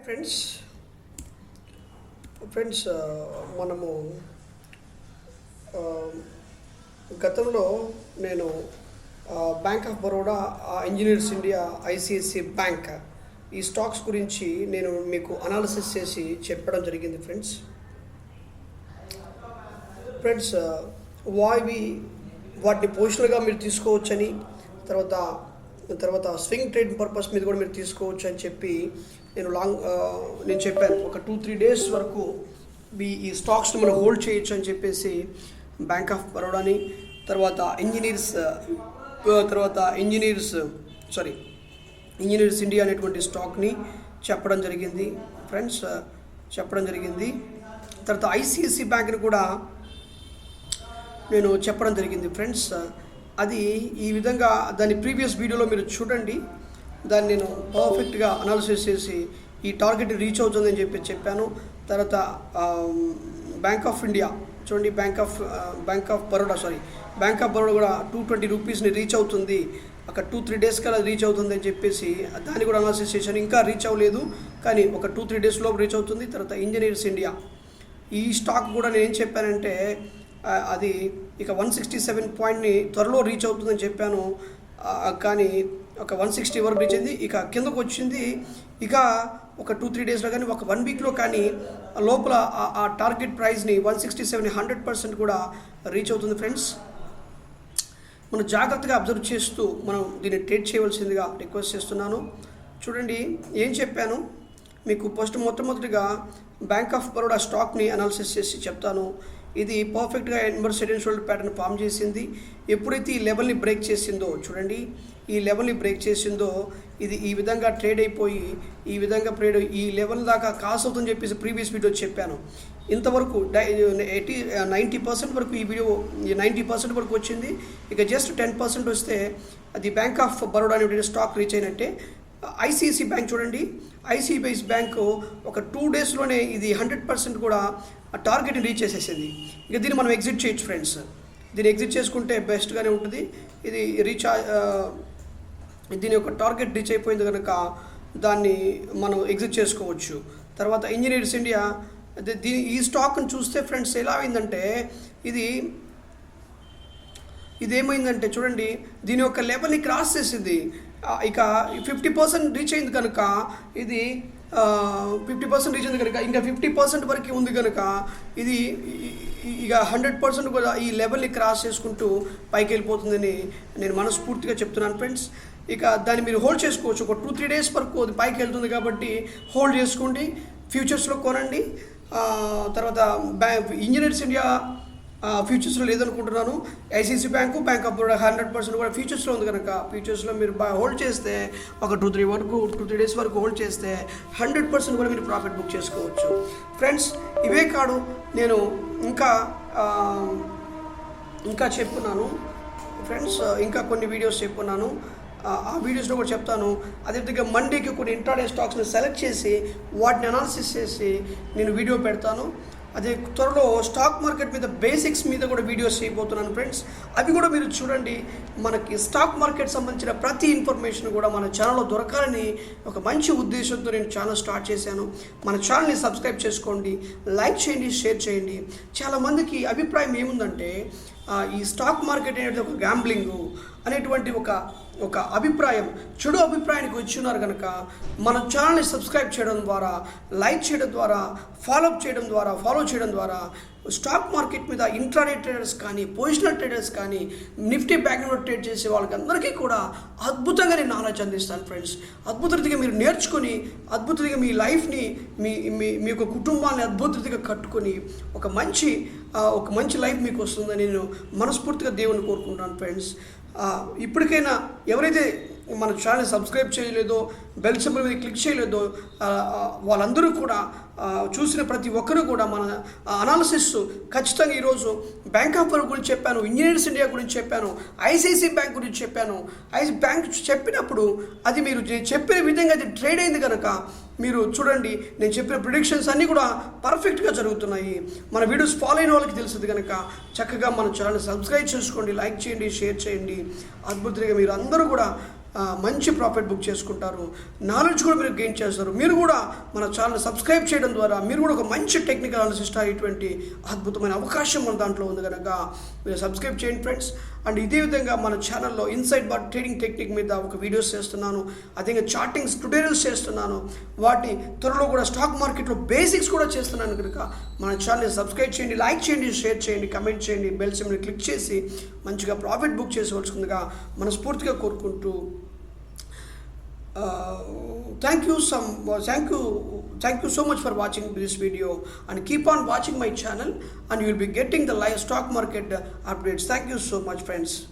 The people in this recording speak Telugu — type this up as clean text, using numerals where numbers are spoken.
ఫ్రెండ్స్ మనము గతంలో నేను bank of Baroda, engineers India, ICICI bank ఈ స్టాక్స్ గురించి నేను మీకు అనాలిసిస్ చేసి చెప్పడం జరిగింది. ఫ్రెండ్స్ వాటిని పొజిషనల్గా మీరు తీసుకోవచ్చని, తర్వాత స్వింగ్ ట్రేడ్ పర్పస్ మీద కూడా మీరు తీసుకోవచ్చు అని చెప్పి నేను చెప్పాను. ఒక 2-3 డేస్ వరకు ఈ స్టాక్స్ని మనం హోల్డ్ చేయొచ్చు అని చెప్పేసి బ్యాంక్ ఆఫ్ బరోడాని, తర్వాత ఇంజనీర్స్ ఇండియా అనేటువంటి స్టాక్ని చెప్పడం జరిగింది. తర్వాత ఐసిఐసిఐ బ్యాంక్ని కూడా నేను చెప్పడం జరిగింది. ఫ్రెండ్స్, అది ఈ విధంగా దాని ప్రీవియస్ వీడియోలో మీరు చూడండి. దాన్ని నేను పర్ఫెక్ట్గా అనాలిసిస్ చేసి ఈ టార్గెట్ రీచ్ అవుతుందని చెప్పాను. తర్వాత బ్యాంక్ ఆఫ్ ఇండియా చూడండి, బ్యాంక్ ఆఫ్ బరోడా కూడా 220 రూపీస్ని రీచ్ అవుతుంది, ఒక 2-3 డేస్ కల్లా రీచ్ అవుతుంది అని చెప్పేసి దాన్ని కూడా అనాలిసిస్ చేశాను. ఇంకా రీచ్ అవ్వలేదు, కానీ ఒక 2-3 డేస్ లోపు రీచ్ అవుతుంది. తర్వాత ఇంజనీర్స్ ఇండియా ఈ స్టాక్ కూడా నేను ఏం చెప్పానంటే అది ఇక 167 పాయింట్ని త్వరలో రీచ్ అవుతుందని చెప్పాను. కానీ ఒక 160 వరకు రీచ్ అయింది, ఇక కిందకు వచ్చింది. ఇక ఒక 2-3 డేస్లో కానీ ఒక 1 వీక్లో కానీ లోపల ఆ టార్గెట్ ప్రైస్ని 167 100% కూడా రీచ్ అవుతుంది. ఫ్రెండ్స్, మనం జాగ్రత్తగా అబ్జర్వ్ చేస్తూ మనం దీన్ని ట్రేడ్ చేయవలసిందిగా రిక్వెస్ట్ చేస్తున్నాను. చూడండి, ఏం చెప్పాను మీకు. మొట్టమొదటిగా బ్యాంక్ ఆఫ్ బరోడా స్టాక్ని అనాలిసిస్ చేసి చెప్తాను. ఇది పర్ఫెక్ట్గా inverse head and shoulder pattern form చేసింది. ఎప్పుడైతే ఈ లెవెల్ని బ్రేక్ చేసిందో చూడండి, ఇది ఈ విధంగా ట్రేడ్ అయిపోయి ఈ లెవెల్ దాకా కాస్ అవుతుందని చెప్పేసి ప్రీవియస్ వీడియో చెప్పాను. ఇంతవరకు 90% వరకు ఈ వీడియో 90% వరకు వచ్చింది. ఇక జస్ట్ 10% వస్తే అది బ్యాంక్ ఆఫ్ బరోడా అనే స్టాక్ రీచ్ అయినట్టే. ఐసిఐసిఐ బ్యాంక్ చూడండి, ఐసిఐసిఐ బ్యాంకు ఒక 2 డేస్లోనే ఇది 100% కూడా టార్గెట్ని రీచ్ చేసేసింది. ఇక దీన్ని మనం ఎగ్జిట్ చేయొచ్చు. ఫ్రెండ్స్, దీన్ని ఎగ్జిట్ చేసుకుంటే బెస్ట్గానే ఉంటుంది. ఇది దీని యొక్క టార్గెట్ రీచ్ అయిపోయింది కనుక దాన్ని మనం ఎగ్జిట్ చేసుకోవచ్చు. తర్వాత ఇంజనీర్స్ ఇండియా, ఈ స్టాక్ని చూస్తే ఫ్రెండ్స్ ఎలా అయిందంటే ఇది ఏమైందంటే చూడండి, దీని యొక్క లెవెల్ని క్రాస్ చేసింది. ఇక 50% రీచ్ అయింది కనుక ఇది 50% రీచ్ అయింది కనుక ఇంకా 50% వరకు ఉంది కనుక ఇది ఇక 100% కూడా ఈ లెవెల్ని క్రాస్ చేసుకుంటూ పైకి వెళ్ళిపోతుందని నేను మనస్ఫూర్తిగా చెప్తున్నాను. ఫ్రెండ్స్, ఇక దాన్ని మీరు హోల్డ్ చేసుకోవచ్చు. ఒక 2-3 డేస్ వరకు అది పైకి వెళ్తుంది కాబట్టి హోల్డ్ చేసుకోండి, ఫ్యూచర్స్లో కొనండి. తర్వాత ఇంజనీర్స్ ఇండియా ఫ్యూచర్స్లో లేదనుకుంటున్నాను. ఐసిఐసిఐ బ్యాంక్ ఆఫ్ బరోడా 100% కూడా ఫ్యూచర్స్లో ఉంది కనుక ఫ్యూచర్స్లో మీరు హోల్డ్ చేస్తే ఒక 2-3 డేస్ వరకు హోల్డ్ చేస్తే 100% కూడా మీరు ప్రాఫిట్ బుక్ చేసుకోవచ్చు. ఫ్రెండ్స్, ఇవే కాదు, నేను ఇంకా చెప్పున్నాను. ఫ్రెండ్స్, ఇంకా కొన్ని వీడియోస్ చెప్పున్నాను, ఆ వీడియోస్లో కూడా చెప్తాను. అదేవిధంగా మండేకి కొన్ని ఇంట్రాడే స్టాక్స్ని సెలెక్ట్ చేసి వాటిని అనాలిసిస్ చేసి నేను వీడియో పెడతాను. అదే త్వరలో స్టాక్ మార్కెట్ మీద బేసిక్స్ మీద కూడా వీడియోస్ చేయబోతున్నాను. ఫ్రెండ్స్, అవి కూడా మీరు చూడండి. మనకి స్టాక్ మార్కెట్ సంబంధించిన ప్రతి ఇన్ఫర్మేషన్ కూడా మన ఛానల్లో దొరకాలని ఒక మంచి ఉద్దేశంతో నేను ఛానల్ స్టార్ట్ చేశాను. మన ఛానల్ని సబ్స్క్రైబ్ చేసుకోండి, లైక్ చేయండి, షేర్ చేయండి. చాలామందికి అభిప్రాయం ఏముందంటే ఈ స్టాక్ మార్కెట్ అనేది ఒక గ్యాంబ్లింగు అనేటువంటి ఒక అభిప్రాయం, చెడు అభిప్రాయానికి వచ్చి ఉన్నారు కనుక మన ఛానల్ని సబ్స్క్రైబ్ చేయడం ద్వారా, లైక్ చేయడం ద్వారా, ఫాలో చేయడం ద్వారా స్టాక్ మార్కెట్ మీద ఇంట్రాడే ట్రేడర్స్ కానీ, పొజిషనల్ ట్రేడర్స్ కానీ, నిఫ్టీ బ్యాంక్లో ట్రేడ్ చేసే వాళ్ళకి అందరికీ కూడా అద్భుతంగా నేను నాలెడ్జ్ అందిస్తాను. ఫ్రెండ్స్, అద్భుతంగా మీరు నేర్చుకొని అద్భుతంగా మీ లైఫ్ని మీ యొక్క కుటుంబాన్ని అద్భుతంగా కట్టుకొని ఒక మంచి లైఫ్ మీకు వస్తుందని నేను మనస్ఫూర్తిగా దేవుని కోరుకుంటాను. ఫ్రెండ్స్, ఇప్పటికైనా ఎవరైతే మన ఛానల్ సబ్స్క్రైబ్ చేయలేదో, బెల్ సింబల్ మీద క్లిక్ చేయలేదో వాళ్ళందరూ కూడా చూసిన ప్రతి ఒక్కరూ కూడా మన అనాలిసిస్ ఖచ్చితంగా ఈరోజు బ్యాంక్ ఆఫ్ బరోడా గురించి చెప్పాను, ఇంజనీర్స్ ఇండియా గురించి చెప్పాను, ఐసిఐసిఐ బ్యాంక్ గురించి చెప్పాను. బ్యాంక్ చెప్పినప్పుడు అది మీరు చెప్పిన విధంగా అది ట్రేడ్ అయింది కనుక మీరు చూడండి, నేను చెప్పిన ప్రిడిక్షన్స్ అన్నీ కూడా పర్ఫెక్ట్గా జరుగుతున్నాయి. మన వీడియోస్ ఫాలో అయిన వాళ్ళకి తెలుస్తుంది కనుక చక్కగా మన ఛానల్ సబ్స్క్రైబ్ చేసుకోండి, లైక్ చేయండి, షేర్ చేయండి. అద్భుతంగా మీరు అందరూ కూడా మంచి ప్రాఫిట్ బుక్ చేసుకుంటారు, నాలెడ్జ్ కూడా మీరు గెయిన్ చేస్తారు. మీరు కూడా మన ఛానల్ సబ్స్క్రైబ్ చేయడం ద్వారా మీరు కూడా ఒక మంచి టెక్నికల్ అనాలిసిస్ట్ అయ్యేటువంటి అద్భుతమైన అవకాశం మన దాంట్లో ఉంది కనుక మీరు సబ్స్క్రైబ్ చేయండి ఫ్రెండ్స్. అండ్ ఇదే విధంగా మన ఛానల్లో ఇన్సైడ్ బార్ ట్రేడింగ్ టెక్నిక్ మీద ఒక వీడియోస్ చేస్తున్నాను, అదే చార్టింగ్స్ ట్యుటోరియల్స్ చేస్తున్నాను, వాటి త్వరలో కూడా స్టాక్ మార్కెట్లో బేసిక్స్ కూడా చేస్తున్నాను కనుక మన ఛానల్ని సబ్స్క్రైబ్ చేయండి, లైక్ చేయండి, షేర్ చేయండి, కమెంట్ చేయండి, బెల్ సింబల్ని క్లిక్ చేసి మంచిగా ప్రాఫిట్ బుక్ చేసుకోవాల్సిందిగా మనస్ఫూర్తిగా కోరుకుంటూ thank you so much for watching this video, and keep on watching my channel, and you will be getting the live stock market updates. Thank you so much friends.